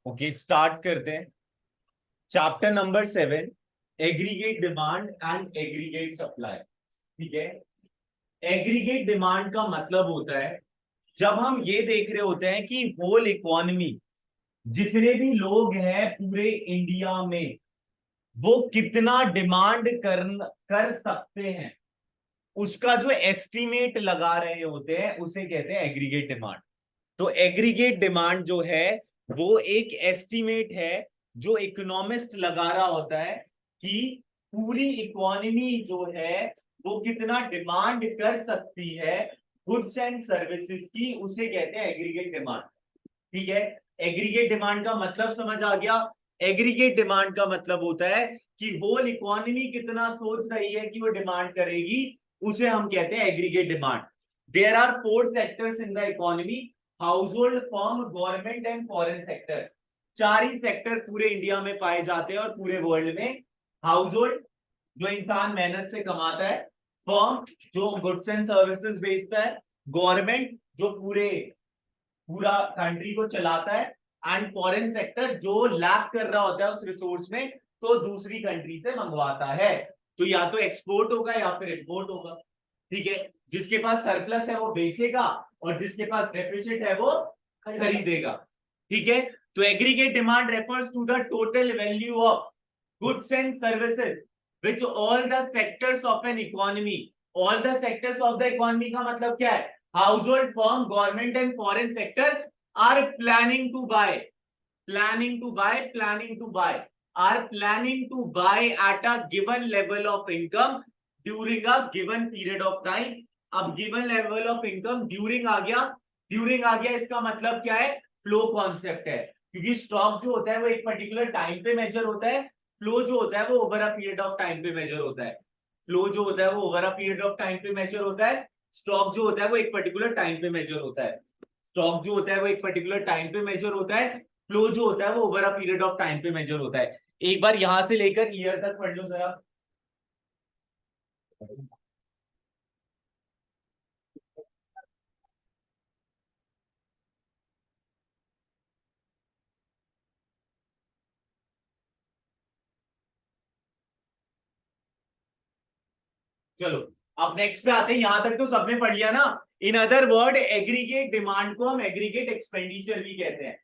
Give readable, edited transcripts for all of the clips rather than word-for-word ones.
Okay, start करते हैं। Chapter number 7, aggregate demand and aggregate supply. ठीक है, एग्रीगेट डिमांड का मतलब होता है जब हम ये देख रहे होते हैं कि होल इकोनॉमी, जितने भी लोग हैं पूरे इंडिया में, वो कितना डिमांड कर सकते हैं, उसका जो एस्टिमेट लगा रहे होते हैं उसे कहते हैं एग्रीगेट डिमांड। तो एग्रीगेट डिमांड जो है वो एक एस्टिमेट है जो इकोनॉमिस्ट लगा रहा होता है कि पूरी इकोनॉमी जो है वो कितना डिमांड कर सकती है गुड्स एंड सर्विसेज की, उसे कहते हैं एग्रीगेट डिमांड। ठीक है, एग्रीगेट डिमांड का मतलब समझ आ गया। एग्रीगेट डिमांड का मतलब होता है कि होल इकोनॉमी कितना सोच रही है कि वो डिमांड करेगी, उसे हम कहते हैं aggregate demand. There are 4 sectors in the economy: household, firm, government and foreign sector. 4 ही सेक्टर पूरे इंडिया में पाए जाते हैं और पूरे वर्ल्ड में। हाउसहोल्ड, जो इंसान मेहनत से कमाता है। फर्म, जो गुड्स एंड सर्विसेज बेचता है। गवर्नमेंट, जो पूरा कंट्री को चलाता है। एंड फॉरेन सेक्टर, जो लैक कर रहा होता है उस रिसोर्स में, तो दूसरी कंट्री से मंगवाता है। तो या तो एक्सपोर्ट होगा या फिर इंपोर्ट होगा। ठीक है, जिसके पास सरप्लस है वो बेचेगा और जिसके पास डेफिसिट है वो खरीदेगा। ठीक है, तो aggregate demand refers to the total value of goods and services which all the sectors of an economy. All the sectors of the economy का मतलब क्या है? Household, firm, government and foreign sector are planning to buy at a given level of income during a given period of time. अब given level of income during आ गया, इसका मतलब क्या है? फ्लो कॉन्सेप्ट है, क्योंकि स्टॉक जो होता है वो एक पर्टिकुलर टाइम पे मेजर होता है, फ्लो जो होता है वो over a period of time पे मेजर होता है। फ्लो जो होता है वो over a period of time पे मेजर होता है, स्टॉक जो होता है वो एक पर्टिकुलर टाइम पे मेजर होता है। स्टॉक जो होता है वो एक पर्टिकुलर टाइम पे मेजर होता है, फ्लो जो होता है वो over a period of time पे मेजर होता है। एक बार यहां से लेकर ईयर तक पढ़ लो जरा। चलो, अब नेक्स्ट पे आते हैं। यहां तक तो सबने पढ़ लिया ना। In other word, aggregate demand को हम एग्रीगेट एक्सपेंडिचर भी कहते हैं।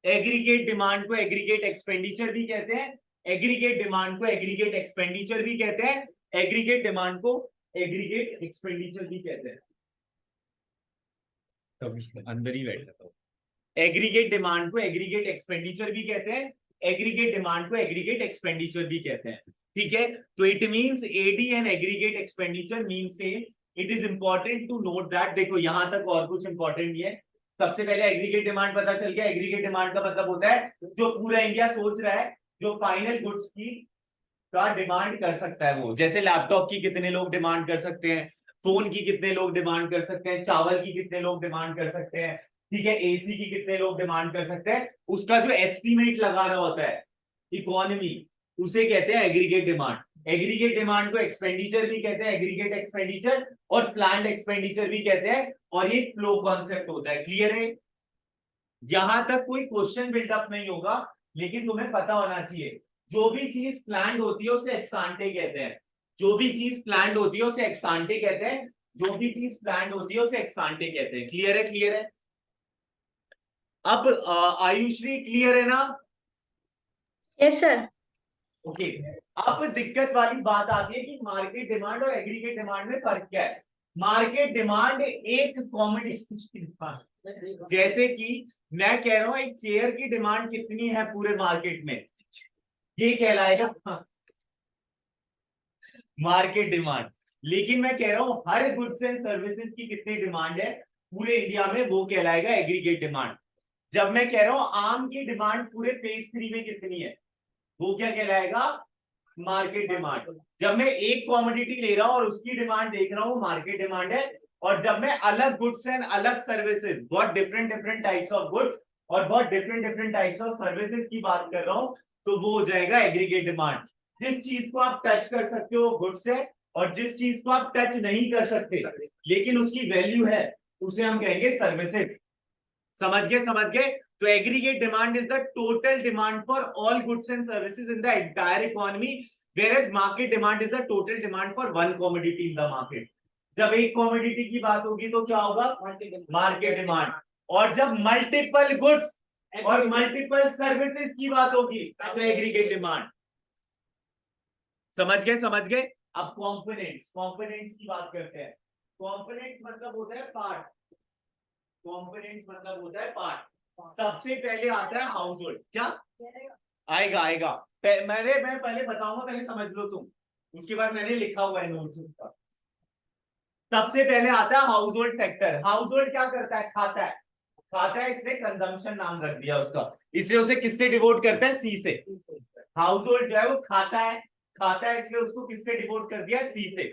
एग्रीगेट डिमांड को एग्रीगेट एक्सपेंडिचर भी कहते हैं। एग्रीगेट डिमांड को एग्रीगेट एक्सपेंडिचर भी कहते हैं। एग्रीगेट डिमांड को एग्रीगेट एक्सपेंडिचर भी कहते हैं। कभी अंदर ही बैठा था। एग्रीगेट डिमांड को एग्रीगेट एक्सपेंडिचर भी कहते हैं। एग्रीगेट डिमांड को एग्रीगेट एक्सपेंडिचर भी कहते हैं। ठीक है, तो it means AD and aggregate expenditure means same. It is important to note that. देखो यहां तक और कुछ इंपॉर्टेंट नहीं है। सबसे पहले एग्रीगेट डिमांड पता चल गया। एग्रीगेट डिमांड का मतलब होता है जो पूरा इंडिया सोच रहा है, जो फाइनल गुड्स की का डिमांड कर सकता है वो। जैसे लैपटॉप की कितने लोग डिमांड कर सकते हैं, फोन की कितने लोग डिमांड कर सकते हैं, चावल की कितने लोग डिमांड कर सकते हैं, ठीक है, एसी की कितने लोग डिमांड कर सकते हैं, उसका जो एस्टिमेट लगा रहा होता है इकोनॉमी, उसे कहते हैं एग्रीगेट डिमांड। एग्रीगेट डिमांड को एक्सपेंडिचर भी कहते हैं, एग्रीगेट एक्सपेंडिचर, और प्लान्ड एक्सपेंडिचर भी कहते हैं। और ये फ्लो कॉन्सेप्ट होता है। क्लियर है? यहां तक कोई क्वेश्चन बिल्डअप नहीं होगा, लेकिन तुम्हें पता होना चाहिए जो भी चीज प्लान्ड होती है उसे एक्सांटे कहते हैं। जो भी चीज प्लान्ड होती है उसे एक्सांटे कहते हैं। जो भी चीज प्लान्ड होती है उसे एक्सांटे कहते हैं। क्लियर है? क्लियर है? अब आयुश्री क्लियर है ना? Yes sir. ओके, अब दिक्कत वाली बात आती है कि मार्केट डिमांड और एग्रीगेट डिमांड में फर्क क्या है। मार्केट डिमांड एक कॉमोडिटी की डिमांड। जैसे कि मैं कह रहा हूं एक चेयर की डिमांड कितनी है पूरे मार्केट में, ये कहलाएगा मार्केट डिमांड। लेकिन मैं कह रहा हूं हर गुड्स एंड सर्विसेज की कितनी डिमांड है पूरे इंडिया में, वो कहलाएगा एग्रीगेट डिमांड। जब मैं कह रहा हूं आम की डिमांड पूरे फेज 3 में कितनी है, वो क्या कहलाएगा? Market demand. जब मैं एक कॉमोडिटी ले रहा हूं और उसकी डिमांड देख रहा हूं, मार्केट डिमांड है। और जब मैं अलग गुड्स एंड अलग सर्विसेज, बहुत different different types of goods और बहुत different different types of services की बात कर रहा हूं, तो वो हो जाएगा एग्रीगेट डिमांड। जिस चीज को आप टच कर सकते हो गुड्स है, और जिस चीज को आप टच नहीं कर सकते लेकिन उसकी वैल्यू है, उसे हम कहेंगे सर्विसेज। समझ गए? समझ गए? तो aggregate demand is the total demand for all goods and services in the entire economy, whereas market demand is the total demand for one commodity in the market. जब एक कमोडिटी की बात होगी तो क्या होगा, मार्केट डिमांड। और जब मल्टीपल गुड्स और मल्टीपल सर्विसेज की बात होगी तो एग्रीगेट डिमांड। समझ गए, समझ गए। अब कंपोनेंट्स की बात करते हैं। कंपोनेंट्स मतलब होता है पार्ट, कंपोनेंट्स मतलब होता है पार्ट। सबसे पहले आता है हाउस होल्ड। क्या आएगा, आएगा मैं पहले बताऊंगा, पहले समझ लो तुम, उसके बाद मैंने लिखा हुआ है नोट्स उसका। सबसे पहले आता है house hold sector. House hold क्या करता है, खाता है, खाता है, इसलिए कंजम्पशन नाम रख दिया उसका, इसलिए उसे किससे डिवोट करता है, सी से। हाउस होल्ड जो है वो खाता है, खाता है इसलिए उसको किससे डिवोट कर दिया, सी से।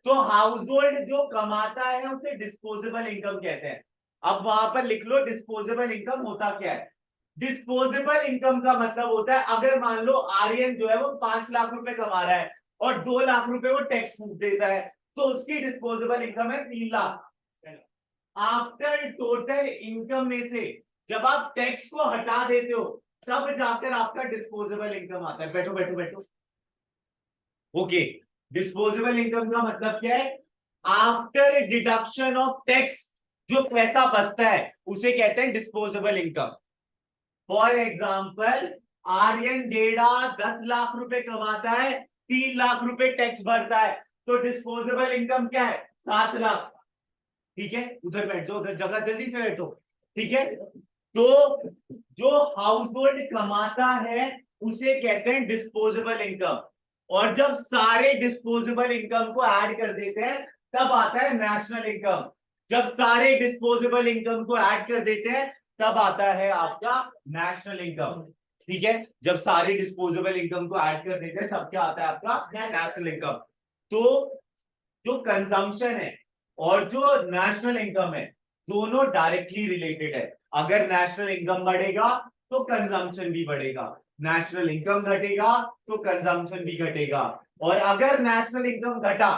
तो हाउस होल्ड जो कमाता है उसे डिस्पोजेबल इनकम कहते हैं। अब वहां पर लिख लो डिस्पोजेबल इनकम होता क्या है। डिस्पोजेबल इनकम का मतलब होता है, अगर मान लो आर्यन जो है वो 5 लाख रुपए कमा रहा है और 2 लाख रुपए वो टैक्स फूक देता है, तो उसकी डिस्पोजेबल इनकम है 3 लाख। आफ्टर टोटल इनकम में से जब आप टैक्स को हटा देते हो तब जाकर आपका डिस्पोजेबल इनकम आता है। बैठो बैठो बैठो। ओके, डिस्पोजेबल इनकम का मतलब क्या है, आफ्टर डिडक्शन ऑफ टैक्स जो पैसा बचता है उसे कहते हैं disposable income. For example Aryan डेढ़ा 10 लाख रुपए कमाता है, 3 लाख रुपए टैक्स भरता है, तो डिस्पोजेबल इनकम क्या है, 7 लाख। ठीक है, उधर बैठ जाओ, उधर जगह जल्दी से बैठो। ठीक है, तो जो हाउस होल्ड कमाता है उसे कहते हैं डिस्पोजेबल इनकम। और जब सारे डिस्पोजेबल इनकम को ऐड कर देते हैं तब आता है नेशनल इनकम। जब सारे डिस्पोजेबल इनकम को ऐड कर देते हैं तब आता है आपका नेशनल इनकम। ठीक है, जब सारे डिस्पोजेबल इनकम को ऐड कर देते हैं तब क्या आता है आपका नेशनल इनकम। तो जो कंजम्पशन है और जो नेशनल इनकम है दोनों डायरेक्टली रिलेटेड है। अगर नेशनल इनकम बढ़ेगा तो कंजम्पशन भी बढ़ेगा, नेशनल इनकम घटेगा तो कंजम्पशन भी घटेगा। और अगर नेशनल इनकम घटा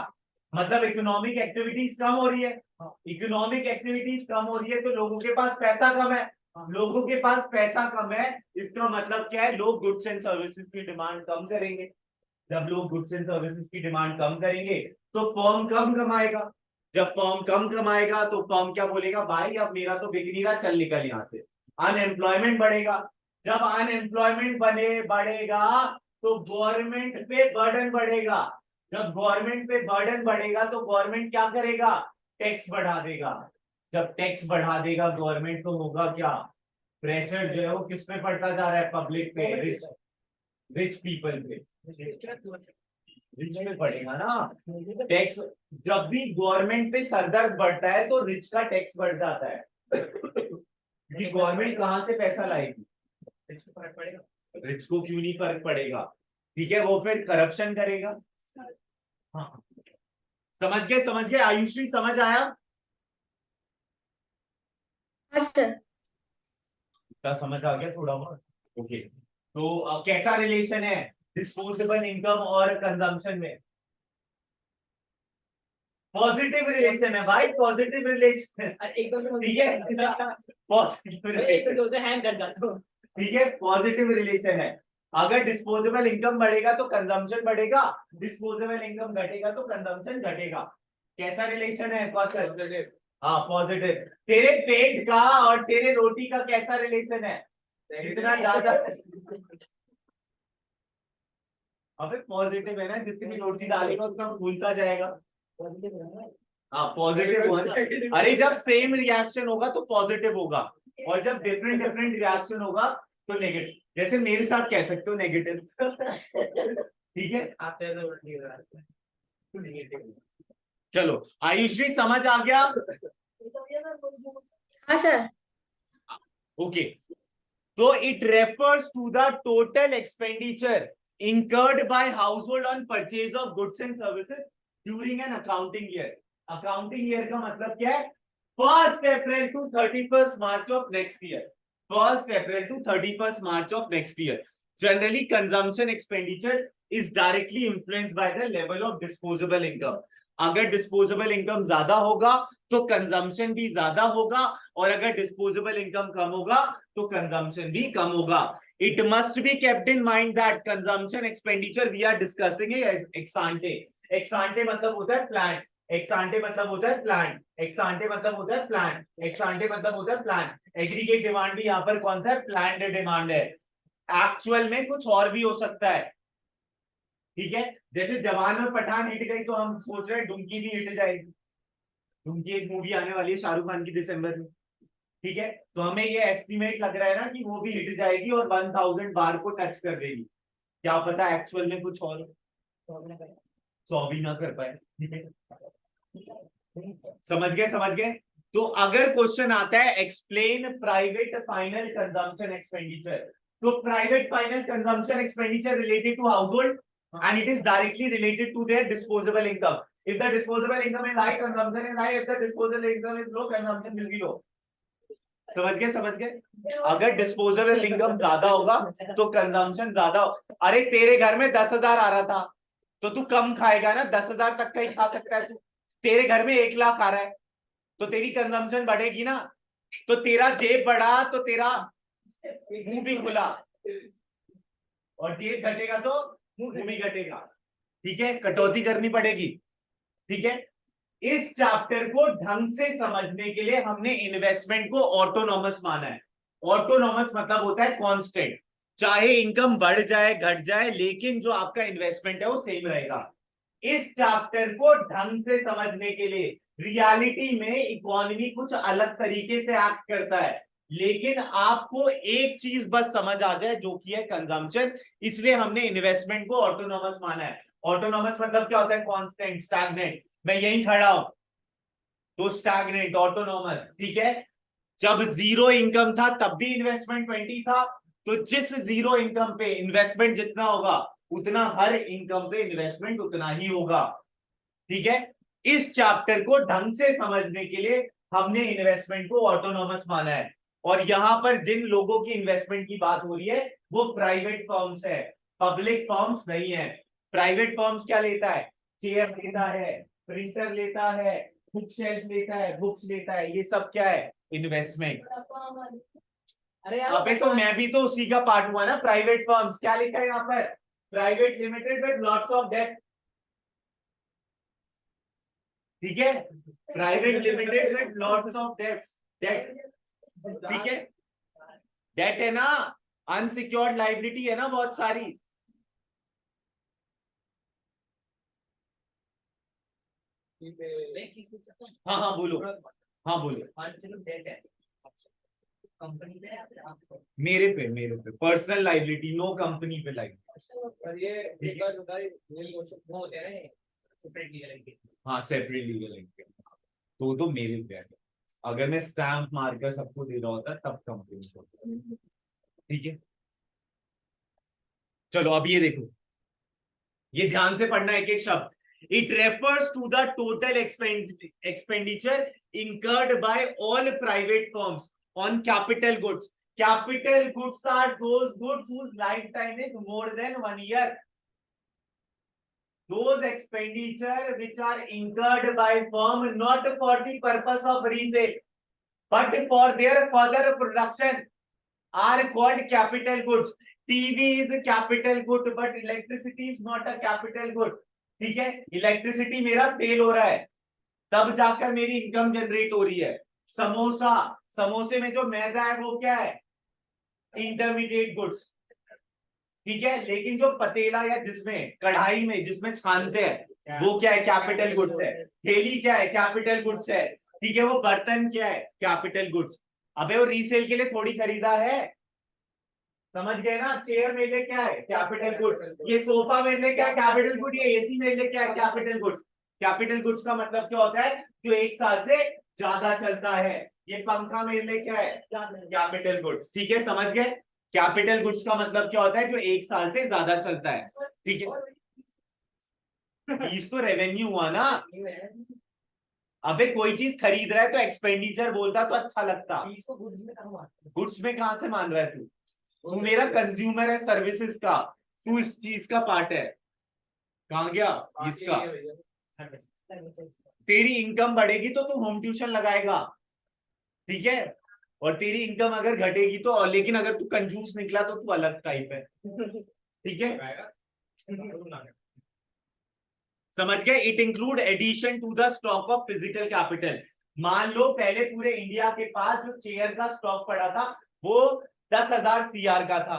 मतलब इकोनॉमिक एक्टिविटीज कम हो रही है, इकोनॉमिक एक्टिविटीज कम हो रही है तो लोगों के पास पैसा कम है, लोगों के पास पैसा कम है इसका मतलब क्या है, लोग गुड्स एंड सर्विसेज की डिमांड कम करेंगे। जब लोग गुड्स एंड सर्विसेज की डिमांड कम करेंगे तो फर्म कम कमाएगा। जब फर्म कम कमाएगा तो फर्म क्या बोलेगा, भाई अब मेरा तो बिक नहीं रहा, चल निकल यहां से। अनएम्प्लॉयमेंट बढ़ेगा। जब अनएम्प्लॉयमेंट बढ़ेगा तो गवर्नमेंट पे बर्डन बढ़ेगा। जब गवर्नमेंट पे बर्डन बढ़ेगा तो गवर्नमेंट क्या करेगा, टैक्स बढ़ा देगा। जब टैक्स बढ़ा देगा गवर्नमेंट तो होगा क्या, प्रेशर जो है वो किस पे पड़ता जा रहा है, पब्लिक पे, रिच पीपल पे, रिच में पड़ेगा ना टैक्स। जब भी गवर्नमेंट पे सरदर्द बढ़ता है तो रिच का टैक्स बढ़ जाता है क्योंकि गवर्नमेंट कहां से पैसा लाएगी, रिच को फर्क पड़ेगा, रिच को क्यों नहीं फर्क पड़ेगा। ठीक है, वो फिर करप्शन करेगा। हाँ, समझ गए, समझ गए। आयुश्री समझ आया, हाँ सर। क्या समझ आ गया थोड़ा बहुत। ओके, तो अब कैसा रिलेशन है डिस्पोजेबल इनकम और कंजम्पशन में, पॉजिटिव रिलेशन है भाई, पॉजिटिव रिलेशन। ठीक है, पॉजिटिव रिलेशन, ठीक है, पॉजिटिव रिलेशन है। अगर डिस्पोजेबल इनकम बढ़ेगा तो कंजम्पशन बढ़ेगा, डिस्पोजेबल इनकम घटेगा तो कंजम्पशन घटेगा। कैसा रिलेशन है कौशल, हाँ पॉजिटिव। तेरे पेट का और तेरे रोटी का कैसा रिलेशन है, जितना ज्यादा, अबे पॉजिटिव है ना, जितनी रोटी डालेगा उतना फूलता जाएगा। हाँ पॉजिटिव हुआ ना, अरे जब सेम रिएक्शन होगा तो पॉजिटिव होगा और जब डिफरेंट डिफरेंट रिएक्शन होगा तो नेगेटिव। जैसे मेरे साथ कह सकते हो नेगेटिव, ठीक है। चलो आयुश्री समझ आ गया, हाँ सर। ओके। तो it refers to the total expenditure incurred by household on purchase of goods and services during an accounting year. Accounting year का मतलब क्या है, 1st April to 31st March of next year. 1st April to 31st March of next year. Generally, consumption expenditure is directly influenced by the level of disposable income. अगर disposable income ज्यादा होगा तो consumption भी ज्यादा होगा, और अगर disposable income कम होगा तो कंजम्पशन भी कम होगा। It must be kept in mind that consumption expenditure we are discussing ex ante. Ex ante मतलब होता है प्लान, एक्स आंटे मतलब होता है प्लान, एक्स आंटे मतलब होता है प्लान, एक्स आंटे मतलब होता है प्लान। एग्रीगेट डिमांड भी यहाँ पर कौन सा है? प्लान्ड डिमांड है। एक्चुअल में कुछ और भी हो सकता है, ठीक है। जैसे जवान और पठान हिट गई तो हम सोच रहे हैं डुमकी भी हिट जाएगी। डुमकी एक मूवी आने वाली है शाहरुख खान की दिसंबर में, ठीक है। तो हमें ये एस्टिमेट लग रहा है ना कि वो भी हिट जाएगी और 1000 बार को टच कर देगी। क्या पता एक्चुअल में कुछ और 100 भी ना कर पाए, ठीक है। समझ गए, समझ गए। तो अगर क्वेश्चन आता है explain private final consumption expenditure, तो private final consumption expenditure related to household and it is directly related to their disposable income. If the disposable income is high, consumption is high. If the disposable income is low, consumption will be low. समझ गए, समझ गए। अगर disposable income ज्यादा होगा तो consumption ज्यादा हो। अरे तेरे घर में 10,000 आ रहा था तो तू कम खाएगा ना, 10,000 तक का ही खा सकता है तू। तेरे घर में 1 लाख आ रहा है तो तेरी कंजम्पशन बढ़ेगी ना। तो तेरा जेब बढ़ा तो तेरा मुंह भी खुला, और जेब घटेगा तो मुंह भी घटेगा, ठीक है। कटौती करनी पड़ेगी, ठीक है। इस चैप्टर को ढंग से समझने के लिए हमने इन्वेस्टमेंट को ऑटोनॉमस माना है। ऑटोनॉमस मतलब होता है कांस्टेंट, चाहे इनकम बढ़ जाए घट जाए लेकिन जो आपका इन्वेस्टमेंट है वो सेम रहेगा। इस चैप्टर को ढंग से समझने के लिए रियलिटी में इकोनॉमी कुछ अलग तरीके से एक्ट करता है, लेकिन आपको एक चीज बस समझ आ जाए जो कि है कंजम्पशन, इसलिए हमने इन्वेस्टमेंट को ऑटोनॉमस माना है। ऑटोनॉमस मतलब क्या होता है? Constant, stagnant. मैं यहीं खड़ा हूं तो स्टैग्नेंट, ऑटोनॉमस, ठीक है। जब जीरो इनकम था तब भी इन्वेस्टमेंट 20 था, तो जिस जीरो इनकम पे इन्वेस्टमेंट जितना होगा उतना हर इनकम पे इन्वेस्टमेंट उतना ही होगा, ठीक है। इस चैप्टर को ढंग से समझने के लिए हमने इन्वेस्टमेंट को ऑटोनॉमस माना है। और यहां पर जिन लोगों की इन्वेस्टमेंट की बात हो रही है वो प्राइवेट फर्म्स है, पब्लिक फर्म्स नहीं है। प्राइवेट फर्म्स क्या लेता है? चेयर लेता है, प्रिंटर लेता है, बुक शेल्फ लेता है, बुक्स लेता है, ये सब क्या है? इन्वेस्टमेंट। अरे अबे तो मैं भी तो उसी का पार्ट हुआ ना। प्राइवेट फर्म्स क्या लिखा है यहाँ पर? Private limited with lots of debt, ठीक है। Private limited with lots of debt, debt, ठीक है। डेट है ना, अनसिक्योर्ड लाइबिलिटी है ना बहुत सारी। हाँ हाँ बोलो, हाँ बोलो। मेरे पे पर्सनल लाइबिलिटी, नो कंपनी पे लाइबिलिटी। हाँ सेपरेट लीगल एंटिटी, तो मेरे पे है। अगर मैं स्टैंप मारकर सबको दे रहा होता तब कंपनी को, ठीक है। चलो अब ये देखो, ये ध्यान से पढ़ना एक एक शब्द। It refers to the total expenditure incurred by all private firms on capital goods. Capital goods are those goods whose lifetime is more than 1 year. Those expenditure which are incurred by firm not for the purpose of resale but for their further production are called capital goods. TV is a capital good but electricity is not a capital good, ठीक है। Electricity मेरा cell हो रहा है तब जाकर मेरी income generate हो रही है। समोसा, समोसे में जो मैदा है वो क्या है? इंटरमीडिएट गुड्स, ठीक है। लेकिन जो पतेला या जिसमें कढ़ाई में जिसमें छानते हैं वो क्या है? कैपिटल गुड्स है। थैली क्या है? कैपिटल गुड्स है, ठीक है। वो बर्तन क्या है? Capital goods. अबे वो रीसेल के लिए थोड़ी खरीदा है, समझ गए ना। चेयर मेरे लिए क्या है? Capital goods. ये सोफा मेरे लिए क्या है? Capital good. ये एसी मेरे लिए क्या है? Capital goods. कैपिटल गुड्स का मतलब क्या होता है? जो 1 साल से ज्यादा चलता है। ये पंखा मेरे लिए क्या है? कैपिटल गुड्स, ठीक है। समझ गए? कैपिटल गुड्स का मतलब क्या होता है? जो 1 साल से ज्यादा चलता है, ठीक है। फीस तो रेवेन्यू हुआ ना। अबे कोई चीज खरीद रहा है तो एक्सपेंडिचर बोलता तो अच्छा लगता। गुड्स में कहां से मान रहा है तू? तू मेरा कंज्यूमर है सर्विसेज का, तू इस चीज का पार्ट है। कहां गया इसका? तेरी इनकम बढ़ेगी तो तू होम ट्यूशन लगाएगा, ठीक है, और तेरी इनकम अगर घटेगी तो, और लेकिन अगर तू कंजूस निकला तो तू अलग टाइप है, ठीक है, समझ गए। It include addition to the stock of physical capital. मान लो पहले पूरे इंडिया के पास जो चेयर का स्टॉक पड़ा था वो 10,000 सीआर का था,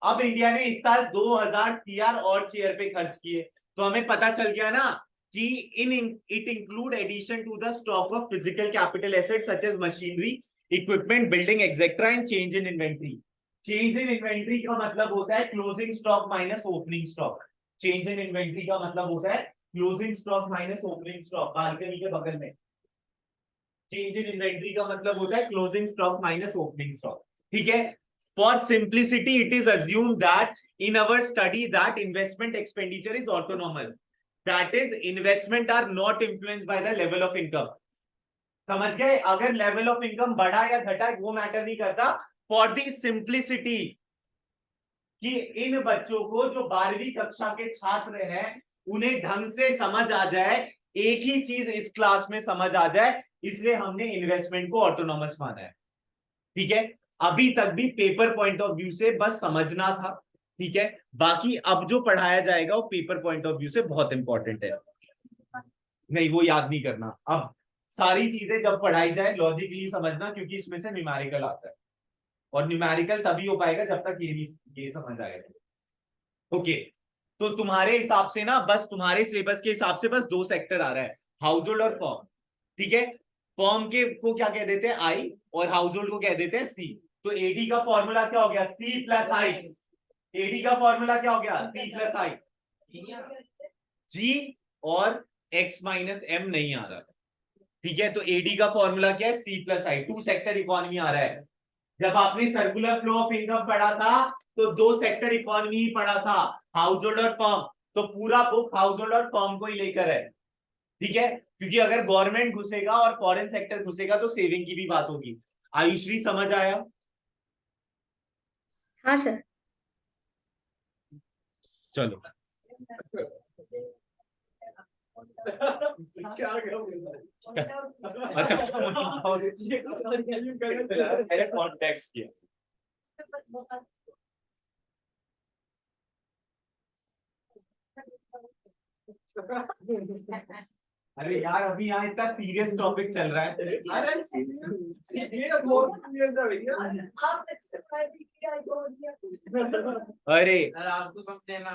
अब इंडिया ने इस साल 2,000 सीआर और चेयर पे खर्च किए, तो हमें पता चल गया ना कि in it include addition to the stock of physical capital asset such as machinery, equipment, building etcetera and change in inventory. Change in inventory का मतलब होता है closing stock minus opening stock. Change in inventory का मतलब होता है closing stock minus opening stock, balcony के बगल में। चेंज इन इन्वेंट्री का मतलब होता है closing stock minus opening stock, ठीक है। For simplicity it is assume that in our study that investment expenditure is autonomous, that is investment are not influenced by the level of income. समझ गए, अगर level of income बढ़ा या घटा वो matter नहीं करता, फॉर दी सिंप्लिसिटी कि इन बच्चों को जो 12वीं कक्षा के छात्र हैं उन्हें ढंग से समझ आ जाए, एक ही चीज इस क्लास में समझ आ जाए, इसलिए हमने इन्वेस्टमेंट को ऑटोनॉमस माना है, ठीक है। अभी तक भी पेपर पॉइंट ऑफ व्यू से बस समझना था, ठीक है, बाकी अब जो पढ़ाया जाएगा वो पेपर पॉइंट ऑफ व्यू से बहुत इंपॉर्टेंट है, नहीं वो याद नहीं करना। अब सारी चीजें जब पढ़ाई जाए लॉजिकली समझना, क्योंकि इसमें से न्यूमेरिकल आता है, और न्यूमेरिकल तभी हो पाएगा जब तक ये समझ आएगा, ओके। तो तुम्हारे हिसाब से ना, बस तुम्हारे सिलेबस के हिसाब से बस 2 सेक्टर आ रहा है, हाउस होल्ड और फॉर्म, ठीक है। फॉर्म के को क्या कह देते हैं, आई, और हाउस होल्ड को कह देते हैं सी। तो एडी का फॉर्मूला क्या हो गया, सी प्लस आई। एडी का फॉर्मूला क्या हो गया, सी प्लस आई। जी और एक्स माइनस एम नहीं आ रहा, ठीक है। तो एडी का फॉर्मूला क्या है, सी प्लस आई। 2 सेक्टर इकोनॉमी आ रहा है। जब आपने सर्कुलर फ्लो ऑफ इनकम पढ़ा था तो 2 सेक्टर इकोनॉमी ही पढ़ा था, हाउस होल्ड और फर्म। तो पूरा बुक हाउस होल्ड और फर्म को ही लेकर है, ठीक है, क्योंकि अगर गवर्नमेंट घुसेगा और फॉरेन सेक्टर घुसेगा तो सेविंग की भी बात होगी। आयुश्री समझ आया? हाँ सर। चलो अच्छा कॉन्टेक्ट किया। अरे यार अभी यहाँ इतना सीरियस टॉपिक चल रहा है। अरे आपको कब देना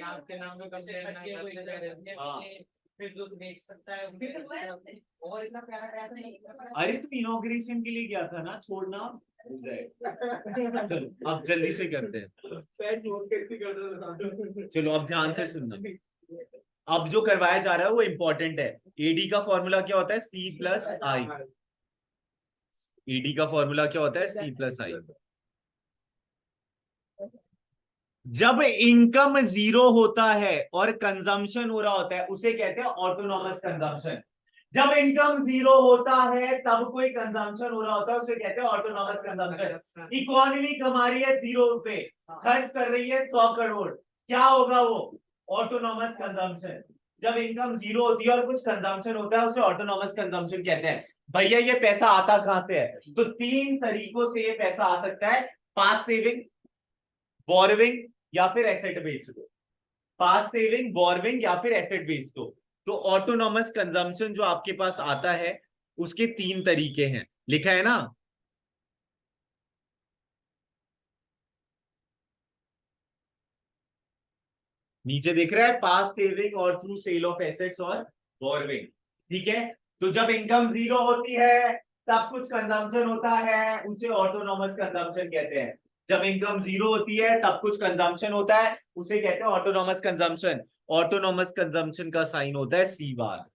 आपके नाम पे कंप्लेन फिर जो देख सकता है और इतना प्यारा अरे तू इनॉग्रेशन के लिए गया था ना, छोड़ना। चलो अब जल्दी से करते हैं, चलो अब ध्यान से सुनना। अब जो करवाया जा रहा है वो इंपॉर्टेंट है। एडी का फॉर्मूला क्या होता है, सी प्लस आई। ईडी का फॉर्मूला क्या होता है, सी प्लस आई। जब इनकम 0 होता है और कंजम्पशन हो रहा होता है उसे कहते हैं ऑटोनॉमस कंजम्पशन। जब इनकम 0 होता है तब कोई कंजम्पशन हो रहा होता है उसे कहते हैं ऑटोनॉमस कंजम्पशन। इकोनॉमी कमा रही है 0 रुपए, खर्च कर रही है 100 करोड़, क्या होगा वो, ऑटोनॉमस कंजम्पशन। जब इनकम 0 होती है और कुछ कंजम्पशन होता है उसे ऑटोनॉमस कंजम्पशन कहते हैं। भैया ये पैसा आता कहां से है, तो 3 तरीकों से ये पैसा आ सकता है, पास सेविंग, बोरविंग या फिर एसेट बेच दो। पास सेविंग, बोरविंग या फिर एसेट बेच दो। तो ऑटोनॉमस कंजम्पशन जो आपके पास आता है उसके 3 तरीके हैं, लिखा है ना। नीचे दिख रहा है, पास सेविंग और थ्रू सेल ऑफ एसेट्स और बोरविंग, ठीक है। तो जब इनकम 0 होती है तब कुछ कंजम्पशन होता है उसे ऑटोनॉमस कंजम्पशन कहते हैं। जब इनकम 0 होती है तब कुछ कंजम्पशन होता है उसे कहते हैं ऑटोनॉमस कंजम्पशन। ऑटोनॉमस कंजम्पशन का साइन होता है सी बार।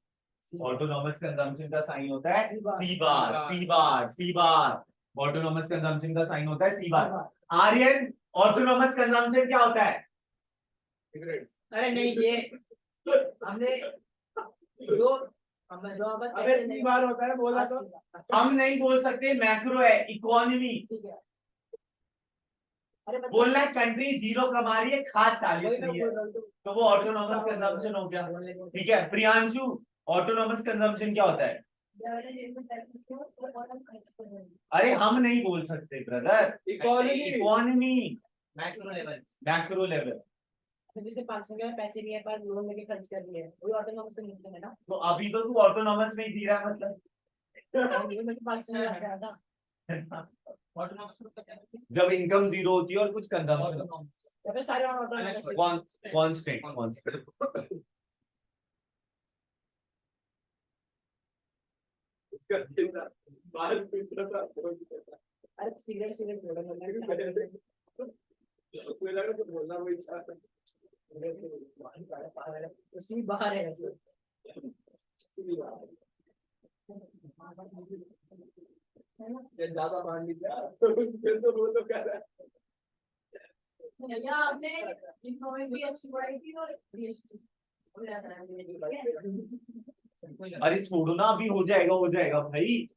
ऑटोनॉमस कंजम्पशन का साइन होता है सी बार, सी बार, सी बार। ऑटोनॉमस कंजम्पशन का साइन होता है सी बार। आर्यन, ऑटोनॉमस कंजम्पशन क्या होता है? अरे नहीं ये हमने जो अबे 3 बार होता है बोला तो हम नहीं बोल सकते, मैक्रो है, इकोनॉमी। बोलना है कंट्री 0 कमा रही है, खाद 40 रही है, तो वो ऑटोनॉमस कंजम्पशन हो गया। ठीक है प्रियांशु, ऑटोनॉमस कंजम्पशन क्या होता है? अरे हम नहीं बोल सकते brother, economy macro level. Macro level. जैसे 500 के पैसे नहीं है पर लोन लेके खर्च कर दिए, वही ऑटोनॉमस कंजम्पशन है ना। तो अभी तो तू ऑटोनॉमस में ही जी रहा है मतलब। मैं 500 में बात कर रहा था। ऑटोनॉमस मतलब क्या है? जब इनकम 0 होती है और कुछ कंजम्पशन या फिर सारे ऑटोनॉमस कांस्टेंट। अरे सिगरेट उसी बाहर है ऐसे। ज्यादा मान लीजिए तो उसके तो वो तो कह रहा है भैया आपने इकोनॉमिक भी अच्छी पढ़ाई थी और PhD हो जाता है। अरे छोड़ो ना, अभी हो जाएगा भाई।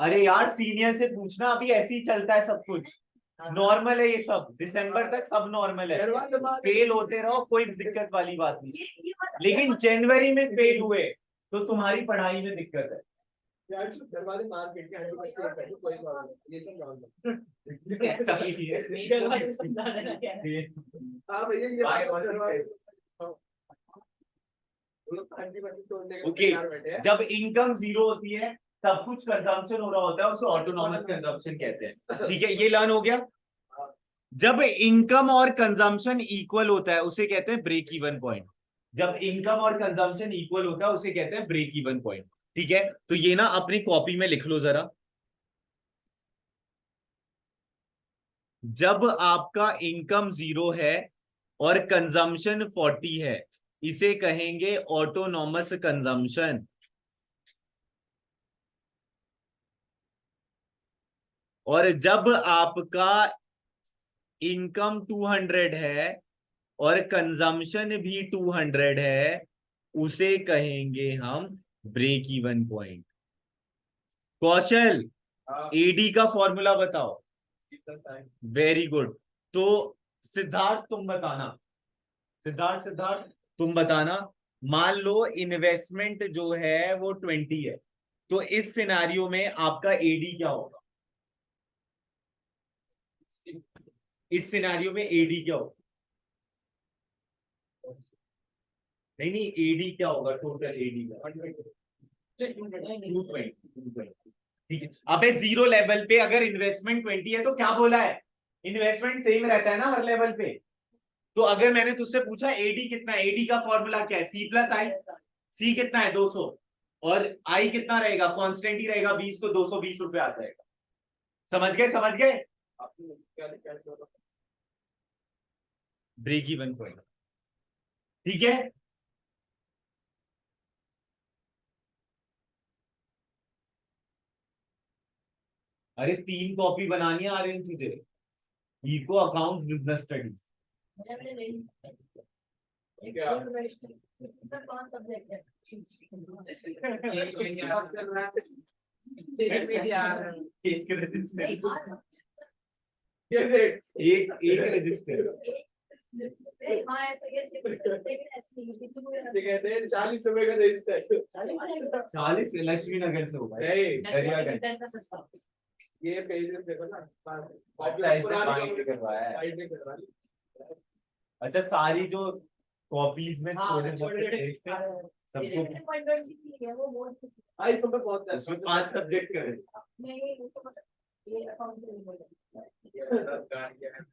अरे यार सीनियर से पूछना, अभी ऐसे ही चलता है सब कुछ, नॉर्मल है ये सब, दिसंबर तक सब नॉर्मल है। फेल होते रहो, कोई दिक्कत वाली बात नहीं, लेकिन जनवरी में फेल हुए तो तुम्हारी पढ़ाई में दिक्कत है। दरवाजे मार के कोई प्रॉब्लम ये सब प्रॉब्लम ऐसा ही है। हाँ भैया ये ओके, जब इनकम 0 होती है सब कुछ कंजम्पशन हो रहा होता है, उसे ऑटोनॉमस कंजम्पशन कहते हैं। ठीक है, ये लर्न हो गया। जब इनकम और कंजम्पशन इक्वल होता है उसे कहते हैं ब्रेक इवन पॉइंट। जब इनकम और कंजम्पशन इक्वल होता है उसे कहते हैं ब्रेक इवन पॉइंट। ठीक है, तो ये ना अपनी कॉपी में लिख लो जरा। जब आपका इनकम 0 है और कंजम्पशन 40 है, इसे कहेंगे ऑटोनॉमस कंजम्पशन। और जब आपका इनकम 200 है और कंजम्पशन भी 200 है, उसे कहेंगे हम ब्रेक इवन पॉइंट। कौशल, एडी का फॉर्मूला बताओ। Very good. तो सिद्धार्थ तुम बताना, सिद्धार्थ तुम बताना। मान लो इन्वेस्टमेंट जो है वो 20 है, तो इस सिनारियो में आपका एडी क्या होगा? इस सिनारियो में एडी क्या होगा? नहीं एडी क्या होगा? टोटल एडी का 220। ठीक है, अबे 0 लेवल पे अगर इन्वेस्टमेंट 20 है तो क्या बोला है? इन्वेस्टमेंट सेम रहता है ना हर लेवल पे। तो अगर मैंने तुझसे पूछा एडी कितना है, एडी का फॉर्मूला क्या है? सी प्लस आई। सी कितना है? 200। और आई कितना रहेगा? कांस्टेंट ही रहेगा 20, तो 220 रुपए आ जाएगा। समझ गए? Break even point. ठीक है, अरे 3 कॉपी बनानी आ रही है तुझे, इको अकाउंट बिजनेस स्टडीज। पांच सब्जेक्ट है। एक रजिस्टर, ये एक रजिस्टर। हाँ ऐसे कैसे ऐसे कहते हैं 40 रुपए का रजिस्टर 40 लक्ष्मी नगर से होगा। नहीं ये पेज देखो ना अच्छा ऐसे बाइंड करवाया है। अच्छा सारी जो कॉपीज में छोटे छोटे पेज थे सबको आई तो मैं बहुत उसमें 5 सब्जेक्ट करे।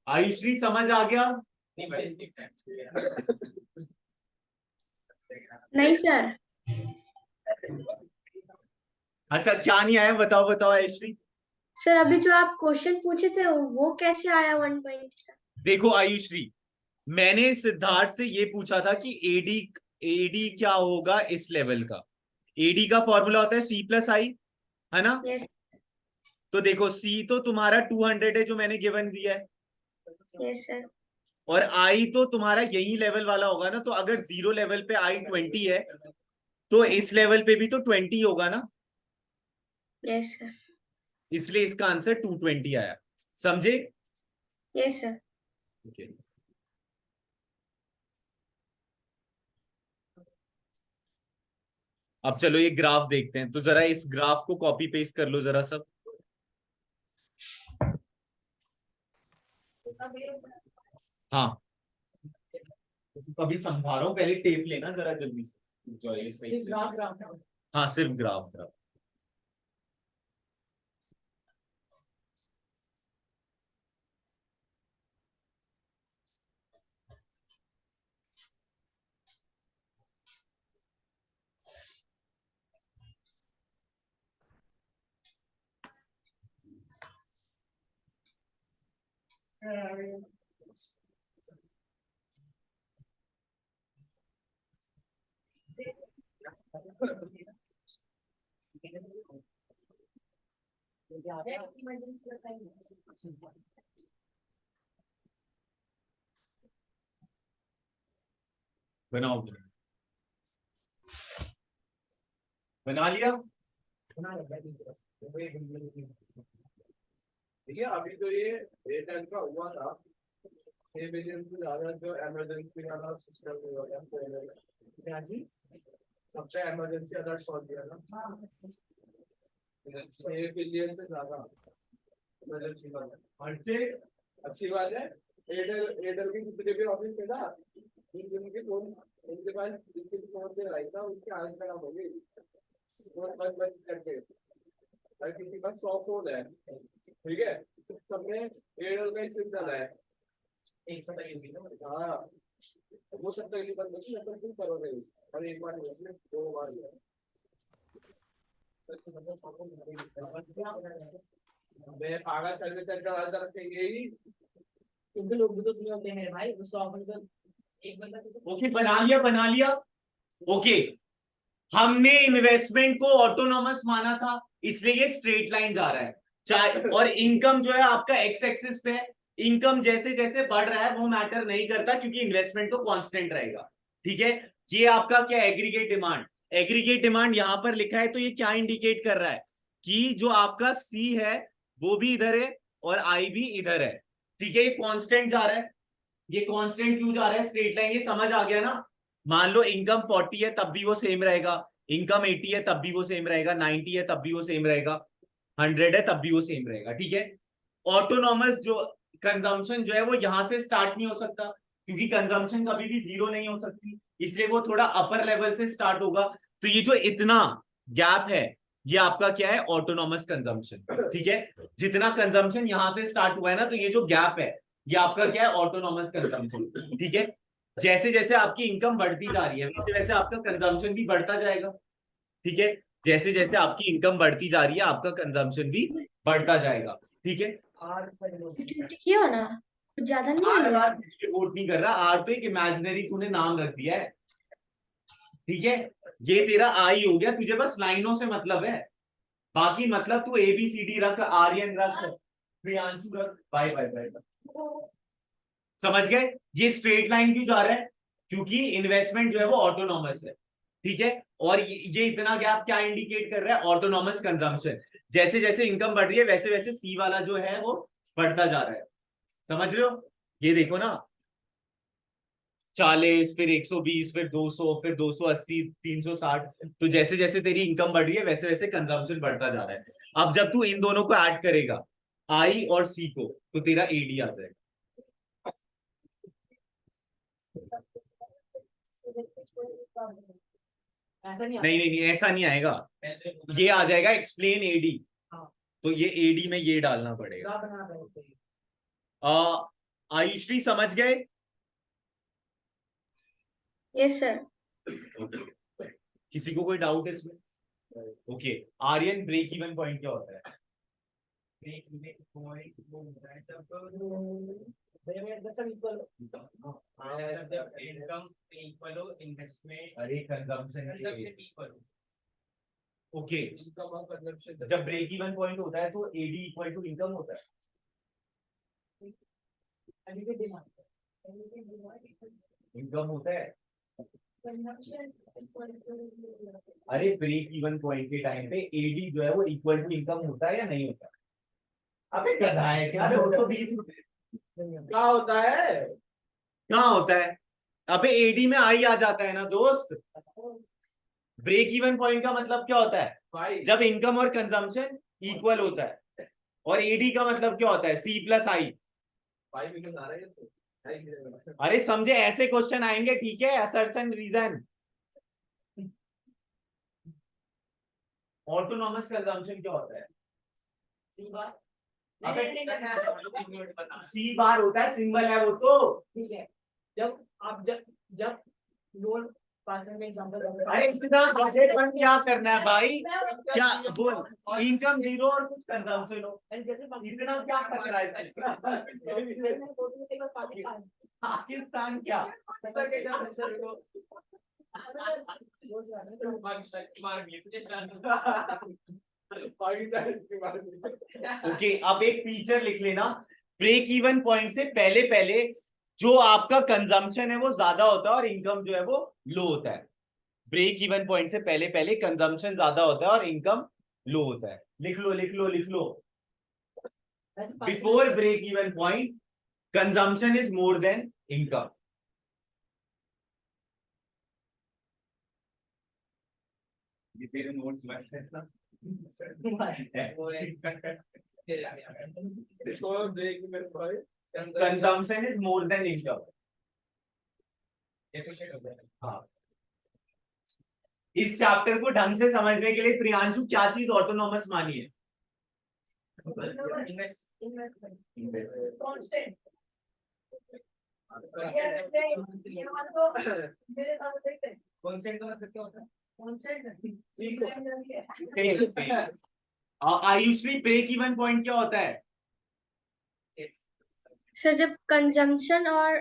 आयुश्री समझ आ गया? नहीं सर। अच्छा क्या नहीं आया बताओ आयुश्री। सर अभी जो आप क्वेश्चन पूछे थे वो कैसे आया 120? देखो आयुश्री, मैंने सिद्धार्थ से ये पूछा था कि एडी क्या होगा इस लेवल का। एडी का फॉर्मूला होता है सी प्लस आई, है ना? यस तो देखो सी तो तुम्हारा 200 है जो मैंने गिवन दिया है, यस सर। और आई तो तुम्हारा यही लेवल वाला होगा ना। तो अगर 0 लेवल पे आई 20 है तो इस लेवल पे भी तो 20 होगा ना, यस सर। इसलिए इसका आंसर 220 आया। समझे? Yes, sir. Okay. अब चलो ये ग्राफ देखते हैं, तो जरा इस ग्राफ को कॉपी पेस्ट कर लो जरा सब। हाँ, अभी समझा रहा हूँ, पहले टेप लेना जरा जल्दी से, जो ये सही से। हाँ, सिर्फ ग्राफ ग्राफ। इमरजेंसी बताइए। बनाओ, बना लिया। ठीक है, अभी तो ये रिटर्न का हुआ था 6 बिलियन से ज्यादा जो इमरजेंसी वाला सिस्टम हुआ था, सबसे इमरजेंसी अलर्ट सॉल्व किया था 6 बिलियन से ज्यादा इमरजेंसी वाला। अच्छी बात है। एयरटेल के जितने भी ऑफिस थे ना, उनके फोन, उनके पास जितने भी फोन थे भाई साहब, उनकी हालत खराब हो गई। बस करके हर किसी का 100 फोन है, ठीक है, सबने एयरटेल का सिम डाला है। एक साथ हाँ, वो सब तक नहीं बंद होती, मतलब तुम करोगे और एक बार नहीं, 2 बार हुआ। मैं पागल सर्विस सेंटर वाला रखेंगे ही, क्योंकि लोग भी तो तुम्हें होते हैं भाई, उस ऑफर का एक बंदा ओके, बना लिया बना लिया। ओके, हमने इन्वेस्टमेंट को ऑटोनॉमस माना था, इसलिए ये स्ट्रेट लाइन जा रहा है। चाहे और इनकम जो है आपका एक्स एक्सिस पे है, इनकम जैसे जैसे बढ़ रहा है वो मैटर नहीं करता, क्योंकि इन्वेस्टमेंट तो कांस्टेंट रहेगा। ठीक है, ये आपका क्या एग्रीगेट डिमांड, एग्रीगेट डिमांड यहां पर लिखा है, तो ये क्या इंडिकेट कर रहा है कि जो आपका सी है वो भी इधर है और आई भी इधर है। ठीक है, ये कांस्टेंट जा रहा है। ये कांस्टेंट क्यों जा रहा है, स्ट्रेट लाइन, ये समझ आ गया ना। मान लो इनकम 40 है तब भी वो सेम रहेगा, इनकम 80 है तब भी वो सेम रहेगा, 90 है तब भी वो सेम रहेगा, 100 है तब भी वो सेम रहेगा। ठीक है, ऑटोनॉमस जो कंजम्पशन जो है वो यहां से स्टार्ट नहीं हो सकता, क्योंकि कंजम्पशन कभी भी जीरो नहीं हो सकती, इसलिए वो थोड़ा अपर लेवल से स्टार्ट होगा। तो ये जो इतना गैप है, ये आपका क्या है, ऑटोनॉमस कंजम्पशन। ठीक है, जितना कंजम्पशन यहां से स्टार्ट हुआ है ना, तो ये जो गैप है ये आपका क्या है, ऑटोनॉमस कंजम्पशन। ठीक है, जैसे जैसे आपकी इनकम बढ़ती जा रही है वैसे वैसे आपका कंजम्पशन भी बढ़ता जाएगा। ठीक है, जैसे जैसे आपकी इनकम बढ़ती जा रही है आपका कंजम्पशन भी बढ़ता जाएगा। ठीक है, किया हो ना, कुछ ज्यादा नहीं आर है। आर वोट नहीं कर रहा, आर तो एक इमेजिनरी तूने नाम रख दिया है। ठीक है, ये तेरा आई हो गया, तुझे बस लाइनों से मतलब है, बाकी मतलब तू ABCD रख, आर्यन रख, प्रियांशु रख, बाय बाय बाय। समझ गए, ये स्ट्रेट लाइन क्यों जा रहा है, क्योंकि इन्वेस्टमेंट जो है वो ऑटोनॉमस है। ठीक है, और ये इतना गैप क्या इंडिकेट कर रहा है, ऑटोनॉमस कंजम्पशन। जैसे जैसे इनकम बढ़ रही है वैसे वैसे सी वाला जो है वो बढ़ता जा रहा है। समझ रहे हो, ये देखो ना, 40, फिर 120, फिर 200, फिर 280, 360, तो जैसे जैसे तेरी इनकम बढ़ रही है वैसे वैसे कंजम्पशन बढ़ता जा रहा है। अब जब तू इन दोनों को ऐड करेगा, आई और सी को, तो तेरा एडी आ जाएगा। ऐसा नहीं नहीं नहीं नहीं, ऐसा नहीं आएगा, ये आ जाएगा एक्सप्लेन एडी, तो ये एडी में ये डालना पड़ेगा। आयुश्री समझ गए? Yes sir. किसी को कोई डाउट है इसमें? Okay, Aryan break even point क्या होता है? अरे कंजम्पशन। ओके, जब ब्रेक इवन पॉइंट होता है तो एडी इक्वल टू इनकम होता है। इनकम होता है। अरे ब्रेक इवन पॉइंट के टाइम पे एडी जो है वो इक्वल टू इनकम होता है या नहीं होता? अबे गधा है क्या, 220 रुपए क्या होता है? कहाँ होता है? अबे एडी में आई आ जाता है ना दोस्त। ब्रेक इवन पॉइंट का मतलब क्या होता है? भाई जब इनकम और कंजम्पशन इक्वल होता है। और एडी का मतलब क्या होता है? सी प्लस आई। भाई बिकॉज आ रहा है तो भाई मेरे- अरे समझे, ऐसे क्वेश्चन आएंगे, ठीक है? Assertion reason. ऑटोनॉमस कंजम्पशन क्या होता है? सी बार अबे बता सी बार होता है, सिंबल है वो तो। ठीक है जब आप जब जब लोन 500 में एग्जांपल अरे इतना बजट बन क्या करना है भाई? क्या बोल, इनकम जीरो और कुछ कंजम्पशन हो, इतना क्या खतरा है इसमें? पाकिस्तान क्या? सर कैसे आंसर को पाकिस्तान की बात नहीं। ओके, अब एक फीचर लिख लेना। ब्रेक इवन पॉइंट से पहले पहले जो आपका कंजम्पशन है वो ज्यादा होता है और इनकम जो है वो लो होता है। ब्रेक इवन पॉइंट से पहले पहले कंजम्पशन ज्यादा होता है और इनकम लो होता है। लिख लो लिख लो लिख लो। Before break even point consumption is more than income. ये तेरे नोट्स वैसे हैं ना? इसको ब्रेक में भाई consumption is more than income. हाँ, इस चैप्टर को ढंग से समझने के लिए प्रियांशु क्या चीज ऑटोनॉमस मानी है? कॉन्स्टेंट का मतलब क्या होता है? आयुश्री, ब्रेक इवन पॉइंट क्या होता है? सर जब कंजम्पशन और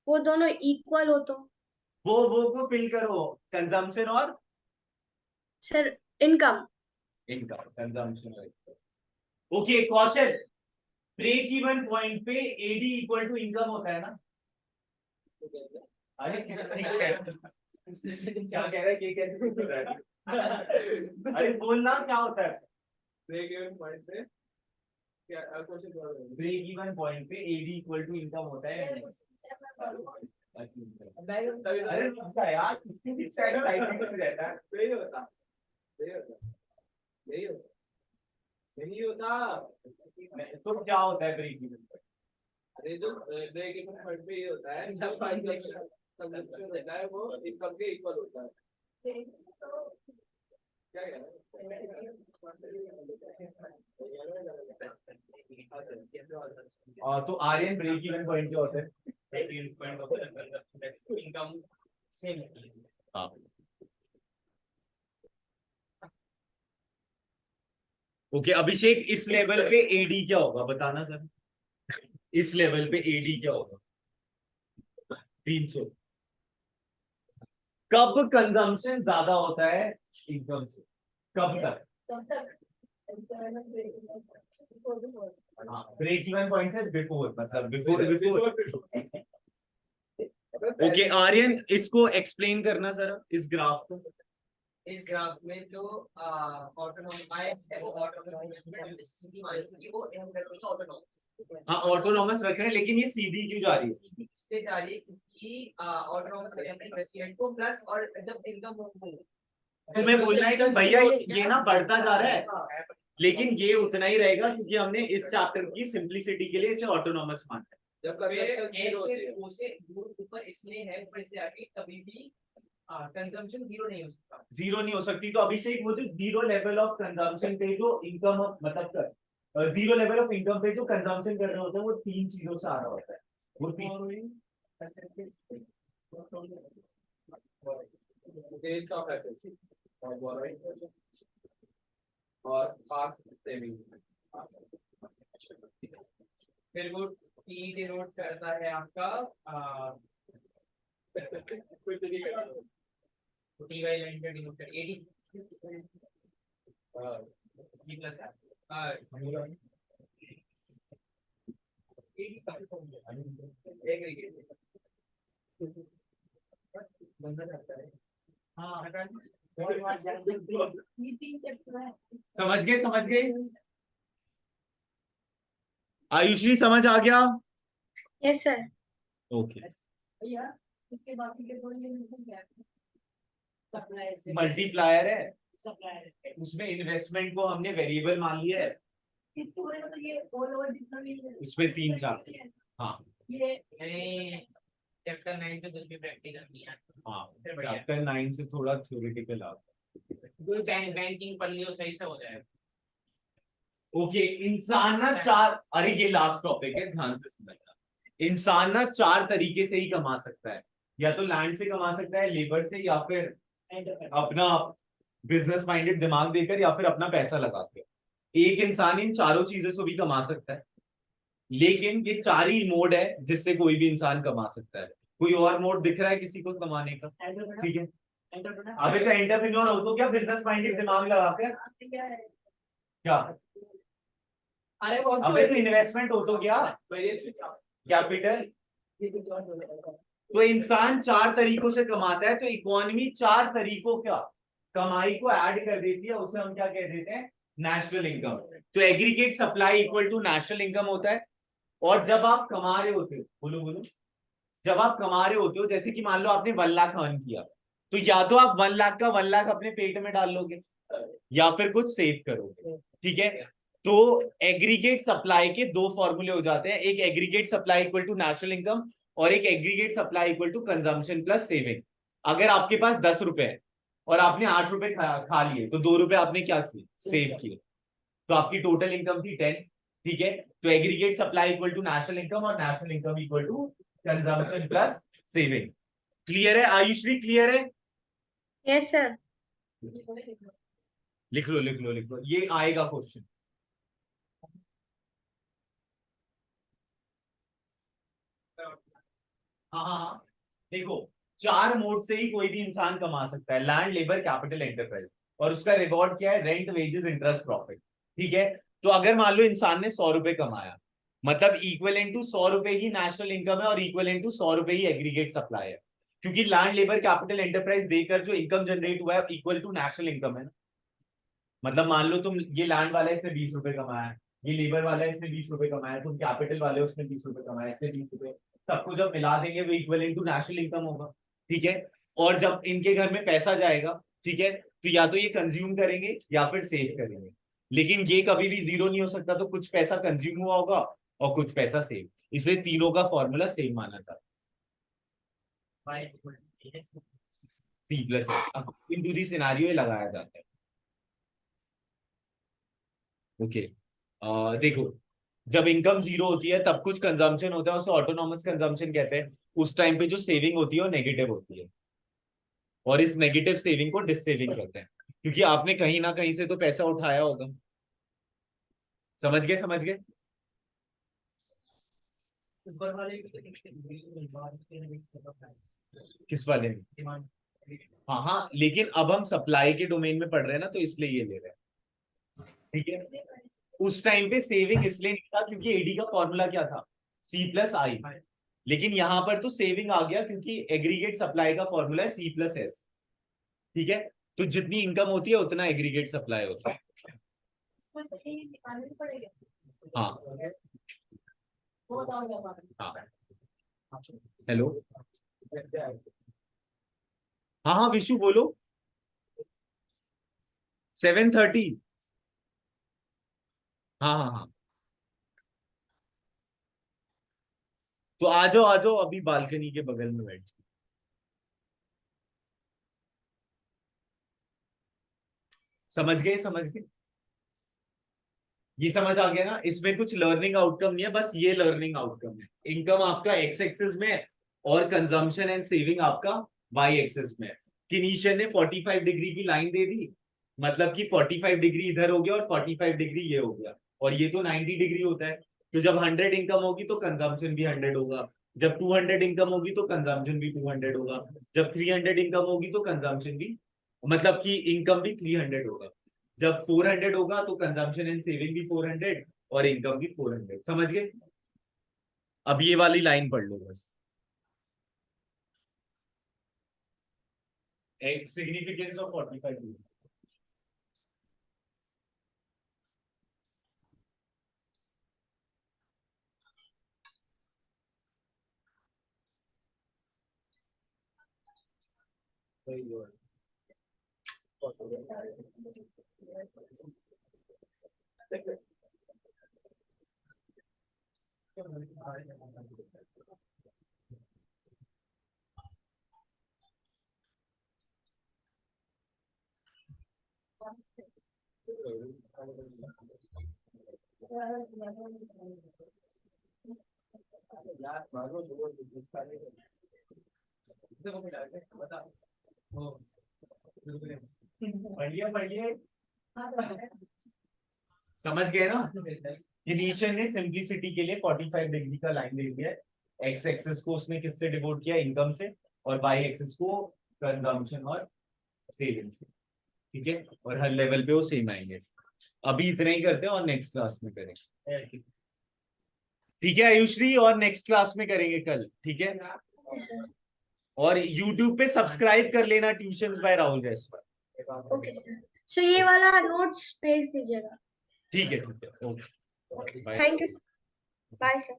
वो दोनों इक्वल हो तो। वो को फिल करो। कंजम्पशन और sir income. Income, consumption. Okay Kaushal, break even point पे एडी इक्वल टू इनकम होता है ना? अरे किसने क्या कह रहा है, ये कैसे बोल रहा है? अरे बोलना क्या होता है? ब्रेक इवन पॉइंट पे क्या क्वेश्चन क्या है? ब्रेक इवन पॉइंट पे एडी इक्वल टू इनकम होता है या नहीं? अरे अच्छा यार, कितनी भी एक्साइटमेंट रहता है। यही होता यही होता यही होता यही होता। तो क्या होता है ब्रेक इवन पॉइंट? अरे जो ब्रेक इवन पॉइंट पे ये होता है जब कंजम्पशन होता है वो इनकम के इक्वल होता है। क्या कह तो आर्यन, ब्रेक इवन पॉइंट क्या होता है? इनकम सेम हाँ, ओके अभिषेक, इस लेवल पे एडी क्या होगा बताना सर। इस लेवल पे एडी क्या होगा? 300। कब कंजम्पशन ज्यादा होता है इनकम से? कब तक? ब्रेक इवन पॉइंट से बिफोर, मतलब बिफोर बिफोर। ओके आर्यन, इसको एक्सप्लेन करना सर, इस ग्राफ को। इस ग्राफ में जो ऑटोनॉमस आय है वो ऑटोनॉमस सीधी मान लीजिए वो एम करके ऑटोनॉमस। हाँ ऑटोनॉमस रख रहे हैं, लेकिन ये सीधी क्यों जा रही है? इसलिए जा रही है क्योंकि ऑटोनॉमस रेसिडेंट को प्लस और जब इनकम हो तुम्हें बोलना है कि भैया ये ना बढ़ता जा रहा है, लेकिन ये उतना ही रहेगा क्योंकि हमने इस चैप्टर की सिंपलिसिटी के लिए इसे ऑटोनॉमस माना है। जब कंजम्पशन जीरो होती है फिर से दूर ऊपर इसलिए है ऊपर से आगे कभी भी कंजम्पशन जीरो नहीं हो सकता। जीरो नहीं हो सकती। तो अभिषेक, वो जो जीरो लेवल ऑफ कंजम्पशन पे जो इनकम मतलब कर जीरो लेवल ऑफ इनकम पे जो कंजम्पशन कर रहे होते हैं वो तीन चीजों से आ रहा होता है। वो डेज ऑफ एसेट्स और बोरोइंग और पास्ट सेविंग। फिर वो टी डिनोट करता है आपका कुछ नहीं करना। टी वाई लाइन पे डिनोट कर एडी जी प्लस एग्रीगेट बंदा करता है। हाँ समझ गए, समझ गए? आयुश्री समझ आ गया? Yes sir. ओके, भैया इसके बाकी के दो ये क्या है? सप्लाई से मल्टीप्लायर है, सप्लाई उसमें इन्वेस्टमेंट को हमने वेरिएबल मान लिया है, इसको बोले तो ये ऑल ओवर जितना भी है, उसमें 3 चैप्टर। हाँ ये चैप्टर 9 से कुछ भी प्रैक्टिकल नहीं है। हाँ, फिर बढ़िया। चैप्टर 9 से थोड़ा थ्योरेटिकल आता कोई बैंकिंग पढ़ लियो सही से हो जाएगा। ओके। इंसान ना चार, अरे ये लास्ट टॉपिक है, ध्यान से समझना। इंसान ना 4 तरीके से ही कमा सकता है, या तो लैंड से कमा सकता है, लेबर से, या फिर अपना बिजनेस माइंडेड दिमाग देकर, या फिर अपना पैसा लगा के। एक इंसान इन चारों चीजों से भी कमा सकता है, लेकिन ये 4 ही मोड है जिससे कोई भी इंसान कमा सकता है। कोई और मोड दिख रहा है किसी को कमाने का? ठीक है, अबे तो एंटरप्रेन्योर हो तो क्या, बिजनेस माइंडेड दिमाग लगाकर क्या है? क्या? अरे वो अबे तो इन्वेस्टमेंट हो तो क्या, कैपिटल। तो इंसान 4 तरीकों से कमाता है, तो इकोनॉमी 4 तरीकों क्या कमाई को ऐड कर देती है, उसे हम क्या कह देते हैं, नेशनल इनकम। तो aggregate supply equal to national income होता है। और जब आप कमा रहे होते हो, बोलो बोलो, जब आप कमा रहे होते हो, जैसे कि मान लो आपने 1 लाख अर्न किया, तो या तो आप 1 लाख का 1 लाख अपने पेट में डाल लोगे, या फिर कुछ सेव करोगे। ठीक है, तो एग्रीगेट सप्लाई के 2 फॉर्मूले हो जाते हैं, एक aggregate supply equal to national income, और एक aggregate supply equal to consumption plus saving. अगर आपके पास 10 रुपए है और आपने 8 रुपए खा लिए, तो 2 रुपए आपने क्या किए, सेव किए, तो आपकी टोटल इनकम थी 10। ठीक है, तो aggregate supply equal to national income और national income equal to consumption plus saving. Clear है आयुश्री, क्लियर है? Yes sir. लिख लो लिख लो लिख लो, ये आएगा क्वेश्चन। हाँ हाँ हाँ, देखो 4 मोड से ही कोई भी इंसान कमा सकता है, लैंड, लेबर, कैपिटल, एंटरप्राइज। और उसका रिवॉर्ड क्या है, रेंट, वेजेस, इंटरेस्ट, प्रॉफिट। ठीक है, तो अगर मान लो इंसान ने 100 रुपए कमाया, मतलब इक्वल टू 100 रुपए ही नेशनल इनकम है और इक्वल टू 100 रुपए ही एग्रीगेट सप्लाई है, क्योंकि लैंड, लेबर, कैपिटल, एंटरप्राइज देकर जो इनकम जनरेट हुआ है इक्वल टू नेशनल इनकम है ना। मतलब मान लो तुम, ये लैंड वाला है इसने 20 रुपए कमाया है, ये लेबर वाला है इसने 20 रुपए कमाया, तुम कैपिटल वाले हो उसने 20 रुपए कमाया, इसने 20 रुपए, सबको जब मिला देंगे वो इक्वल टू नेशनल इनकम होगा। ठीक है, और जब इनके घर में पैसा जाएगा, ठीक है, तो या तो ये कंज्यूम करेंगे या फिर सेव करेंगे, लेकिन ये कभी भी जीरो नहीं हो सकता, तो कुछ पैसा कंज्यूम हुआ होगा और कुछ पैसा सेव, इसलिए तीनों का फॉर्मूला सेम माना जाता है, C plus S into the scenario लगाया जाता है। ओके, देखो, जब इनकम जीरो होती है तब कुछ कंजम्पशन होता है, उसे ऑटोनॉमस कंजम्पशन कहते हैं। उस टाइम पे जो सेविंग होती है वो नेगेटिव होती है, और इस नेगेटिव सेविंग को डिससेविंग कहते हैं, क्योंकि आपने कहीं ना कहीं से तो पैसा उठाया होगा। समझ गए समझ गए? ऊपर वाले किस वाले में? हाँ हाँ, लेकिन अब हम सप्लाई के डोमेन में पढ़ रहे हैं ना, तो इसलिए ये ले रहे हैं। ठीक है, उस टाइम पे सेविंग इसलिए नहीं था क्योंकि एडी का फॉर्मूला क्या था, सी प्लस आई, लेकिन यहां पर तो सेविंग आ गया क्योंकि एग्रीगेट सप्लाई का फॉर्मूला है सी प्लस एस। ठीक है, तो जितनी इनकम होती है उतना एग्रीगेट सप्लाई होता है। इसमें तो ये निकालना पड़ेगा। हाँ वो बताओ क्या बात है? हाँ, हेलो, हाँ हाँ विशु बोलो। 7:30। हाँ हाँ हाँ, तो आ जाओ अभी बालकनी के बगल में बैठ जाओ। समझ गए समझ गए? ये समझ आ गया ना, इसमें कुछ लर्निंग आउटकम नहीं है, बस ये लर्निंग आउटकम है। इनकम आपका एक्स एक्सिस में है और कंजम्पशन एंड सेविंग आपका वाई एक्सिस में है। किनीशियन ने 45 डिग्री की लाइन दे दी, मतलब कि 45 डिग्री इधर हो गया और 45 डिग्री ये हो गया, और ये तो 90 डिग्री होता है। तो जब 100 इनकम होगी तो कंजम्पशन भी 100 होगा, जब 200 इनकम होगी तो कंजम्पशन भी 200 होगा, जब 300 इनकम होगी तो कंजम्पशन भी, मतलब कि इनकम भी 300 होगा, जब 400 होगा तो कंजम्पशन एंड सेविंग भी 400 और इनकम भी 400। समझ गए? अब ये वाली लाइन पढ़ लो बस, एक सिग्निफिकेंस ऑफ 45। यार मारो दो इसका नहीं बता बढ़िया बढ़िया समझ गए ना। इनिशियल ने सिंपलिसिटी के लिए 45 डिग्री का लाइन ले लिया है। एक्स एक्सिस को उसने किससे डिवोट किया, इनकम से, और वाई एक्सिस को कंजम्पशन और सेविंग से। ठीक है, और हर लेवल पे वो सेम आएंगे। अभी इतना ही करते हैं और नेक्स्ट क्लास में करेंगे। ठीक है आयुश्री, और नेक्स्ट क्लास में करेंगे कल। ठीक है, ओके सर। और YouTube पे सब्सक्राइब कर लेना tuitions by Rahul Jaiswal. Okay sir. Sir ये वाला नोट्स भेज दीजिएगा। ठीक है okay okay sir, bye. Thank you sir, bye sir.